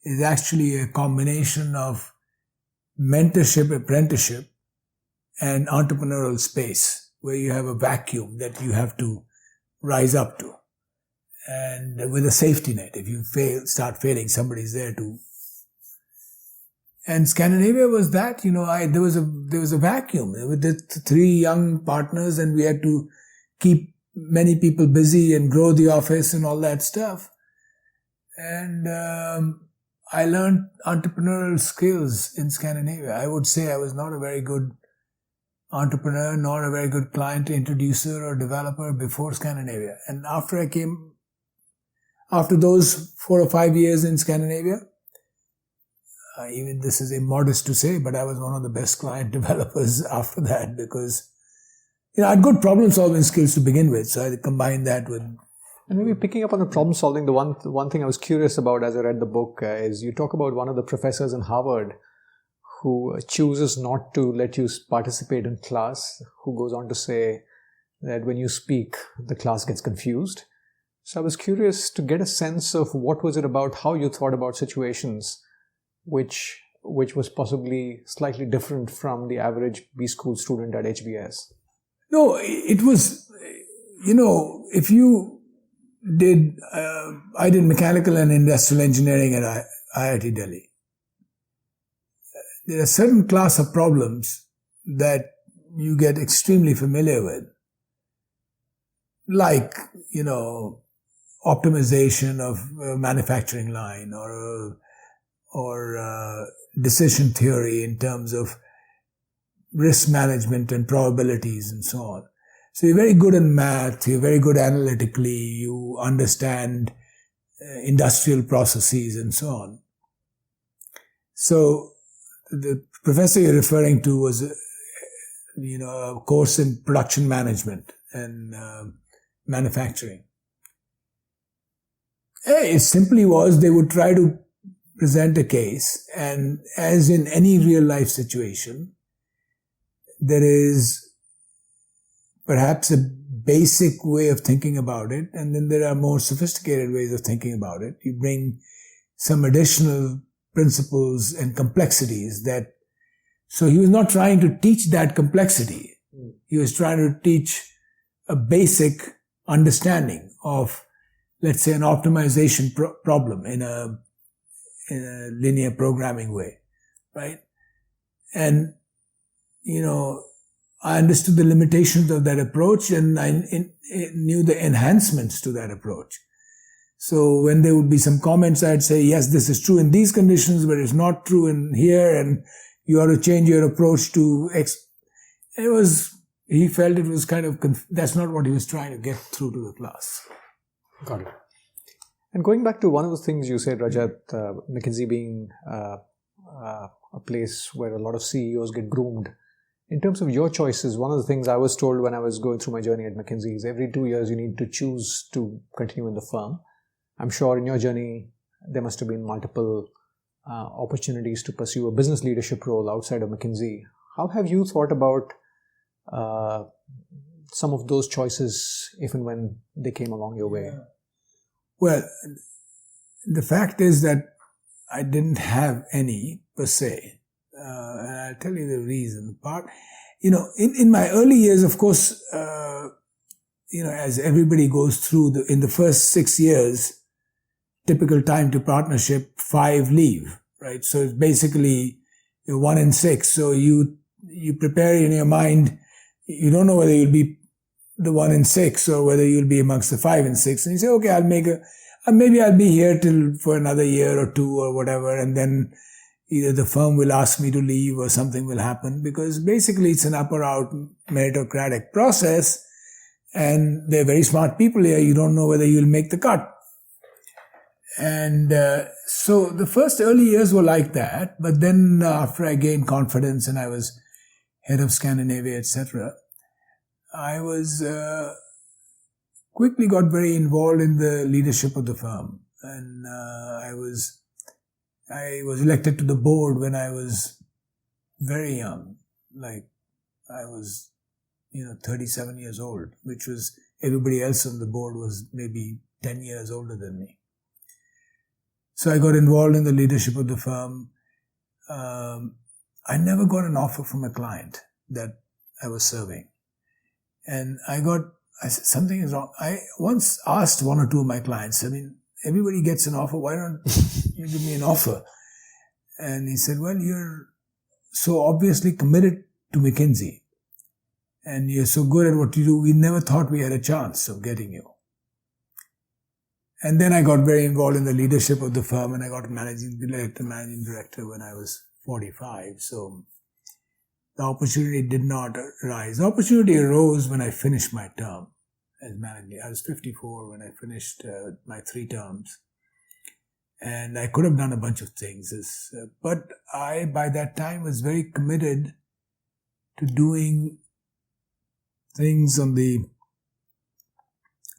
is actually a combination of mentorship, apprenticeship, and entrepreneurial space, where you have a vacuum that you have to rise up to. And with a safety net, if you start failing, somebody's there to. And Scandinavia was that, there was a vacuum with the three young partners, and we had to keep many people busy and grow the office and all that stuff. And I learned entrepreneurial skills in Scandinavia. I would say I was not a very good entrepreneur, nor a very good client introducer or developer before Scandinavia. And after those 4 or 5 years in Scandinavia, even this is immodest to say, but I was one of the best client developers after that, because I had good problem solving skills to begin with. So I combined that with. And maybe picking up on the problem solving, the one thing I was curious about as I read the book is you talk about one of the professors in Harvard who chooses not to let you participate in class, who goes on to say that when you speak, the class gets confused. So I was curious to get a sense of what was it about, how you thought about situations which was possibly slightly different from the average B-school student at HBS. No, it was, if you did, I did mechanical and industrial engineering at IIT Delhi. there are certain class of problems that you get extremely familiar with, like, optimization of a manufacturing line or decision theory in terms of risk management and probabilities and so on. So you're very good in math, you're very good analytically, you understand industrial processes and so on. So the professor you're referring to was, a course in production management and manufacturing. It simply was they would try to present a case, and as in any real life situation, there is perhaps a basic way of thinking about it, and then there are more sophisticated ways of thinking about it. You bring some additional principles and complexities that, so he was not trying to teach that complexity. He was trying to teach a basic understanding of, let's say, an optimization problem in a linear programming way, right? And, I understood the limitations of that approach, and I knew the enhancements to that approach. So when there would be some comments, I'd say, yes, this is true in these conditions, but it's not true in here, and you ought to change your approach to X. He felt it was kind of, that's not what he was trying to get through to the class. Got it. And going back to one of the things you said, Rajat, McKinsey being a place where a lot of CEOs get groomed. In terms of your choices, one of the things I was told when I was going through my journey at McKinsey is every 2 years you need to choose to continue in the firm. I'm sure in your journey there must have been multiple opportunities to pursue a business leadership role outside of McKinsey. How have you thought about some of those choices if and when they came along your way? Well, the fact is that I didn't have any per se. And I'll tell you the reason. In my early years, of course, as everybody goes through, in the first 6 years, typical time to partnership, 5 leave, right? So it's basically 1 in 6. So you prepare in your mind, you don't know whether you'll be the 1 in 6 or whether you'll be amongst the 5 and 6. And you say, okay, maybe I'll be here for another year or 2 or whatever, and then either the firm will ask me to leave or something will happen, because basically it's an up or out meritocratic process, and they're very smart people here. You don't know whether you'll make the cut. And so the first early years were like that, but then after I gained confidence and I was head of Scandinavia, etc., I was quickly got very involved in the leadership of the firm, and I was elected to the board when I was very young. Like, I was, 37 years old, which was, everybody else on the board was maybe 10 years older than me. So I got involved in the leadership of the firm. I never got an offer from a client that I was serving. And I said, something is wrong. I once asked 1 or 2 of my clients, everybody gets an offer, why don't you give me an offer? And he said, well, you're so obviously committed to McKinsey, and you're so good at what you do, we never thought we had a chance of getting you. And then I got very involved in the leadership of the firm, and I got managing director when I was 45. So the opportunity did not arise. The opportunity arose when I finished my term as manager. I was 54 when I finished my 3 terms. And I could have done a bunch of things. But I, by that time, was very committed to doing things on the,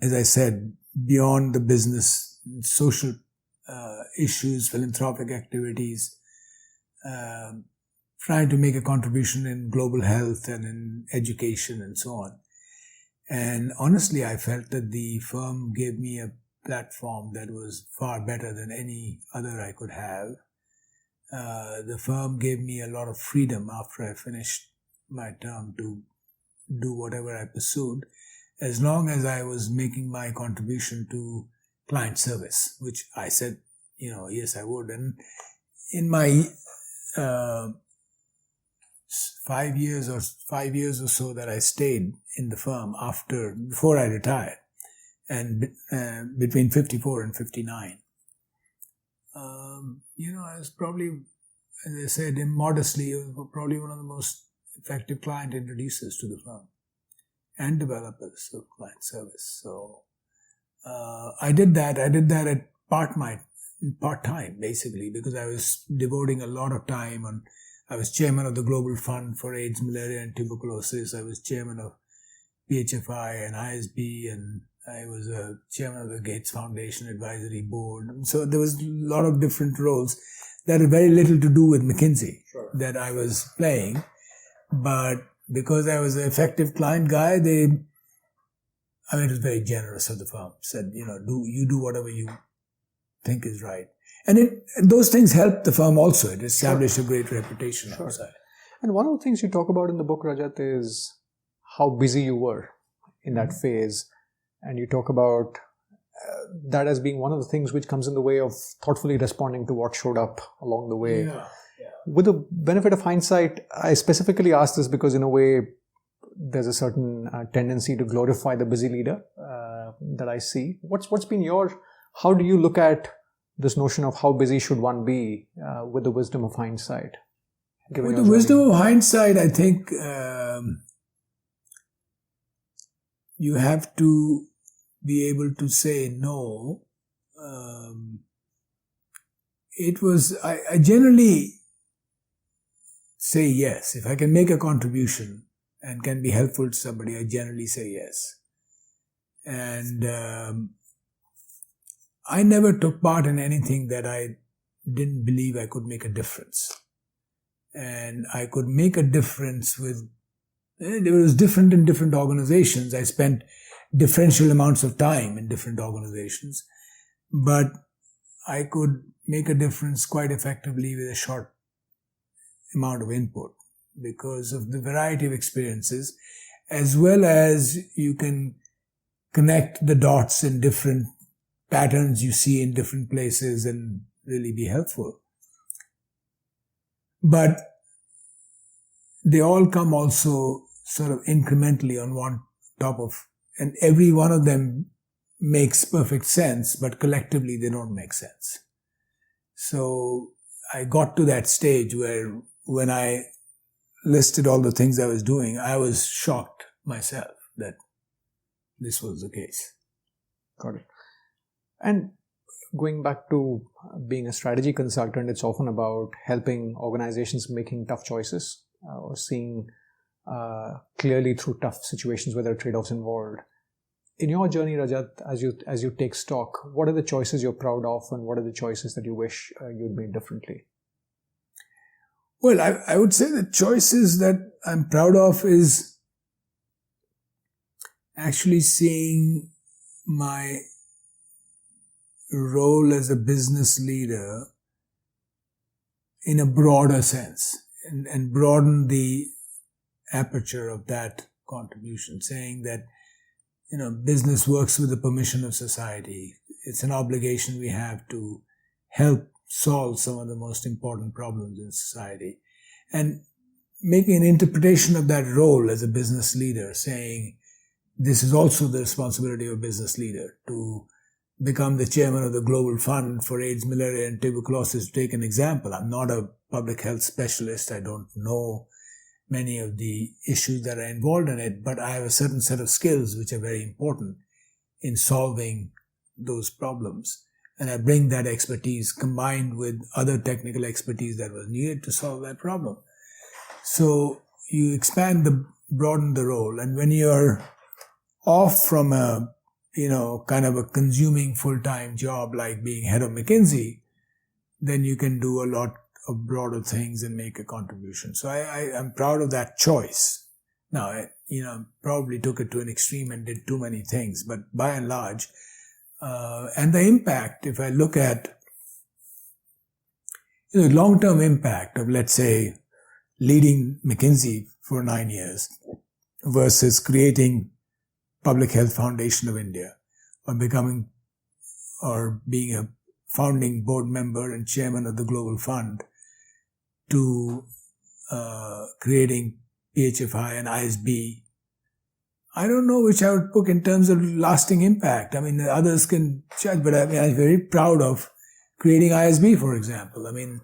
as I said, beyond the business, social issues, philanthropic activities, trying to make a contribution in global health and in education and so on. And honestly, I felt that the firm gave me a platform that was far better than any other I could have. The firm gave me a lot of freedom after I finished my term to do whatever I pursued, as long as I was making my contribution to client service, which I said, yes, I would. And in my 5 years or so that I stayed in the firm before I retired, and between 54 and 59. I was probably, as I said, immodestly, probably one of the most effective client introducers to the firm and developers of client service. So I did that at part-time, basically, because I was devoting a lot of time on. I was chairman of the Global Fund for AIDS, Malaria and Tuberculosis. I was chairman of PHFI and ISB, and I was a chairman of the Gates Foundation Advisory Board. So there was a lot of different roles that had very little to do with McKinsey that I was playing. But because I was an effective client guy, it was very generous of the firm. Said, do whatever you think is right. And those things helped the firm also. It established a great reputation outside. And one of the things you talk about in the book, Rajat, is how busy you were in that phase. And you talk about that as being one of the things which comes in the way of thoughtfully responding to what showed up along the way. Yeah. With the benefit of hindsight, I specifically asked this because in a way, there's a certain tendency to glorify the busy leader that I see. What's been how do you look at this notion of how busy should one be with the wisdom of hindsight? With the wisdom of hindsight, I think you have to be able to say no. I generally say yes. If I can make a contribution and can be helpful to somebody, I generally say yes. And I never took part in anything that I didn't believe I could make a difference. And I could make a difference it was different in different organizations. I spent differential amounts of time in different organizations, but I could make a difference quite effectively with a short amount of input because of the variety of experiences, as well as you can connect the dots in different patterns you see in different places and really be helpful. But they all come also sort of incrementally on one top of, and every one of them makes perfect sense, but collectively they don't make sense. So I got to that stage where when I listed all the things I was doing, I was shocked myself that this was the case. Got it. And going back to being a strategy consultant, it's often about helping organizations making tough choices or seeing clearly through tough situations where there are trade-offs involved. In your journey, Rajat, as you take stock, what are the choices you're proud of and what are the choices that you wish you'd made differently? Well, I would say the choices that I'm proud of is actually seeing my role as a business leader in a broader sense and broaden the aperture of that contribution, saying that, business works with the permission of society. It's an obligation we have to help solve some of the most important problems in society. And making an interpretation of that role as a business leader, saying this is also the responsibility of a business leader to become the chairman of the Global Fund for AIDS, Malaria and Tuberculosis, to take an example. I'm not a public health specialist. I don't know many of the issues that are involved in it, but I have a certain set of skills which are very important in solving those problems. And I bring that expertise combined with other technical expertise that was needed to solve that problem. So you broaden the role. And when you're off from a kind of a consuming full-time job like being head of McKinsey, then you can do a lot of broader things and make a contribution. So I'm proud of that choice. Now, I probably took it to an extreme and did too many things, but by and large, and the impact, if I look at long-term impact of, let's say, leading McKinsey for 9 years versus creating Public Health Foundation of India, or being a founding board member and chairman of the Global Fund, to creating PHFI and ISB. I don't know which I would put in terms of lasting impact. I mean, others can judge, but I'm very proud of creating ISB, for example. I mean,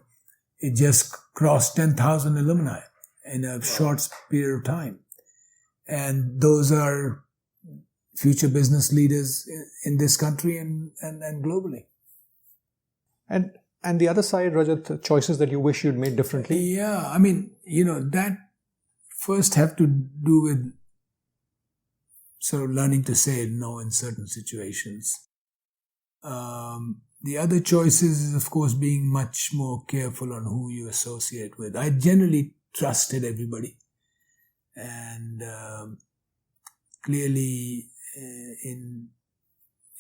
it just crossed 10,000 alumni in a short period of time. And those are future business leaders in this country and globally. And the other side, Rajat, the choices that you wish you'd made differently? Yeah, I mean, that first have to do with sort of learning to say no in certain situations. The other choices is, of course, being much more careful on who you associate with. I generally trusted everybody. And clearly, in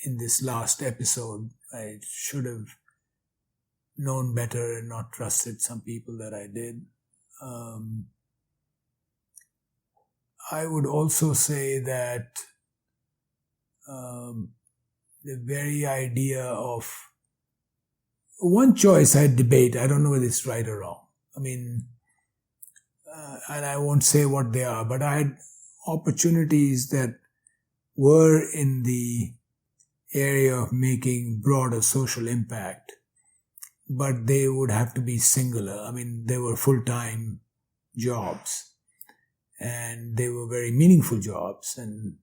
this last episode, I should have known better and not trusted some people that I did. I would also say that the very idea of one choice I debate, I don't know whether it's right or wrong. I mean, and I won't say what they are, but I had opportunities that were in the area of making broader social impact, but they would have to be singular. I mean, they were full-time jobs, and they were very meaningful jobs, and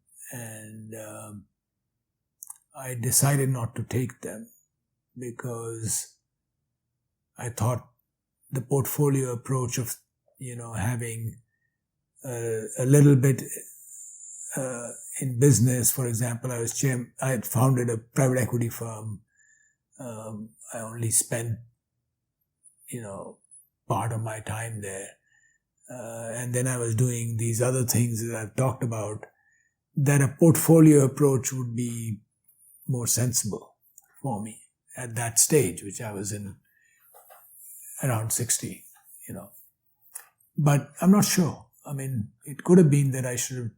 I decided not to take them because I thought the portfolio approach of having a little bit in business, for example, I had founded a private equity firm. I only spent, part of my time there. And then I was doing these other things that I've talked about, that a portfolio approach would be more sensible for me at that stage, which I was in around 60, But I'm not sure. I mean, it could have been that I should have,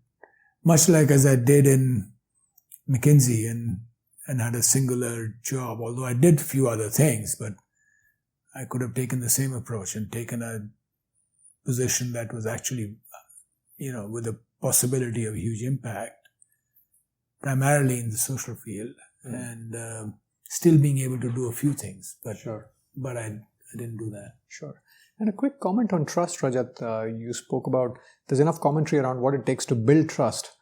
much like as I did in McKinsey and had a singular job, although I did a few other things, but I could have taken the same approach and taken a position that was actually, with a possibility of huge impact, primarily in the social field, and still being able to do a few things. But Sure. But I didn't do that. Sure. And a quick comment on trust, Rajat. You spoke about there's enough commentary around what it takes to build trust.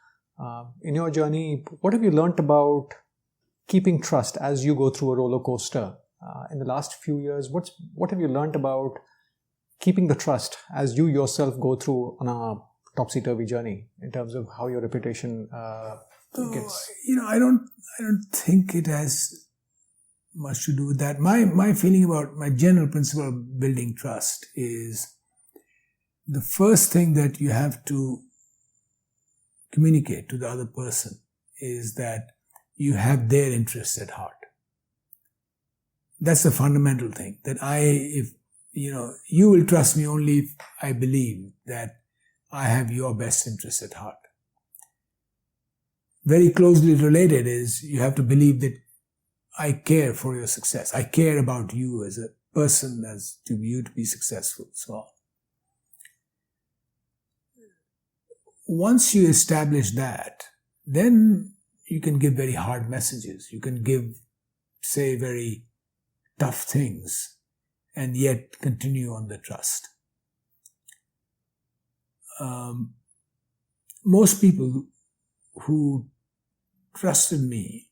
In your journey, what have you learned about keeping trust as you go through a roller coaster? In the last few years, what have you learned about keeping the trust as you yourself go through on a topsy-turvy journey in terms of how your reputation gets? I don't think it has much to do with that. My feeling about my general principle of building trust is the first thing that you have to communicate to the other person is that you have their interests at heart. That's the fundamental thing. That you will trust me only if I believe that I have your best interests at heart. Very closely related is you have to believe that I care for your success. I care about you as a person, as to you to be successful, so on. Once you establish that, then you can give very hard messages. You can say very tough things and yet continue on the trust. Most people who trusted me,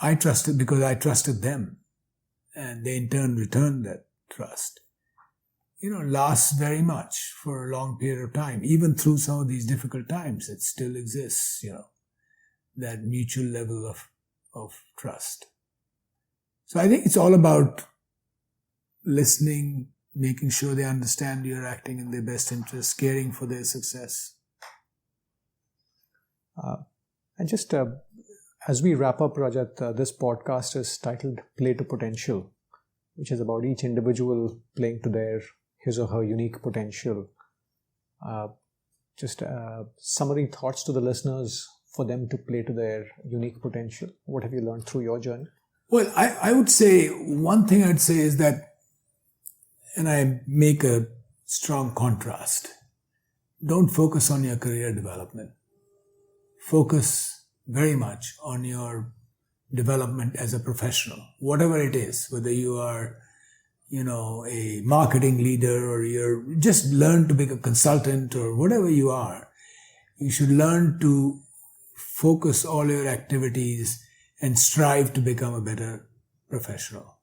I trusted because I trusted them, and they in turn returned that trust. Lasts very much for a long period of time. Even through some of these difficult times, it still exists, that mutual level of trust. So I think it's all about listening, making sure they understand you're acting in their best interest, caring for their success. And just as we wrap up, Rajat, this podcast is titled Play to Potential, which is about each individual playing to his or her unique potential. Just summary thoughts to the listeners for them to play to their unique potential. What have you learned through your journey? Well, I would say, one thing I'd say is that, and I make a strong contrast. Don't focus on your career development. Focus very much on your development as a professional, whatever it is, whether you are, a marketing leader or you're just learn to be a consultant or whatever you are. You should learn to focus all your activities and strive to become a better professional.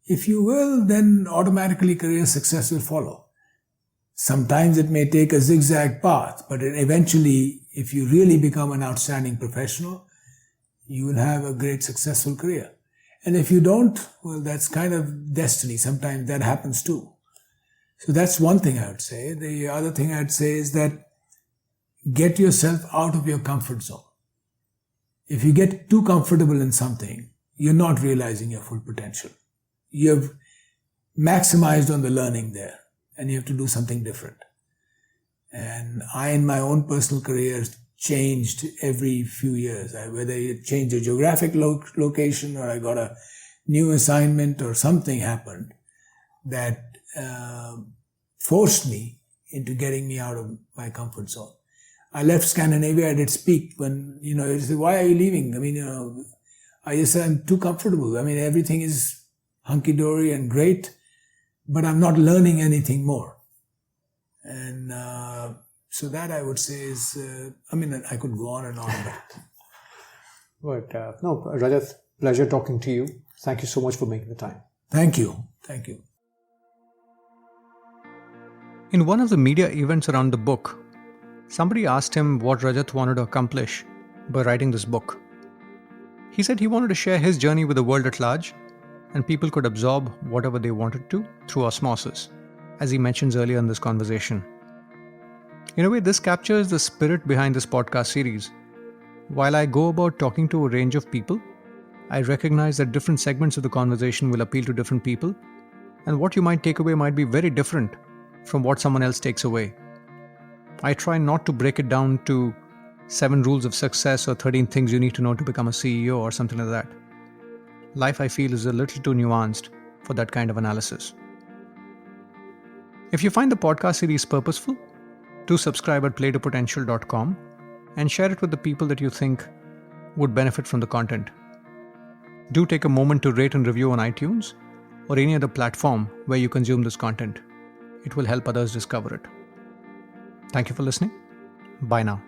If you will, then automatically career success will follow. Sometimes it may take a zigzag path, but eventually, if you really become an outstanding professional, you will have a great successful career. And if you don't, well, that's kind of destiny. Sometimes that happens too. So that's one thing I would say. The other thing I'd say is that get yourself out of your comfort zone. If you get too comfortable in something, you're not realizing your full potential. You've maximized on the learning there, and you have to do something different. And I, in my own personal career, changed every few years. Whether you change a geographic location or I got a new assignment or something happened that forced me into getting me out of my comfort zone. I left Scandinavia, I did speak when, you say, why are you leaving? I just said, I'm too comfortable. Everything is hunky-dory and great, but I'm not learning anything more. And so that I would say is, I could go on and on. But Rajat, pleasure talking to you. Thank you so much for making the time. Thank you. Thank you. In one of the media events around the book, somebody asked him what Rajat wanted to accomplish by writing this book. He said he wanted to share his journey with the world at large, and people could absorb whatever they wanted to through osmosis, as he mentions earlier in this conversation. In a way, this captures the spirit behind this podcast series. While I go about talking to a range of people, I recognize that different segments of the conversation will appeal to different people, and what you might take away might be very different from what someone else takes away. I try not to break it down to 7 rules of success or 13 things you need to know to become a CEO or something like that. Life, I feel, is a little too nuanced for that kind of analysis. If you find the podcast series purposeful, do subscribe at playtopotential.com and share it with the people that you think would benefit from the content. Do take a moment to rate and review on iTunes or any other platform where you consume this content. It will help others discover it. Thank you for listening. Bye now.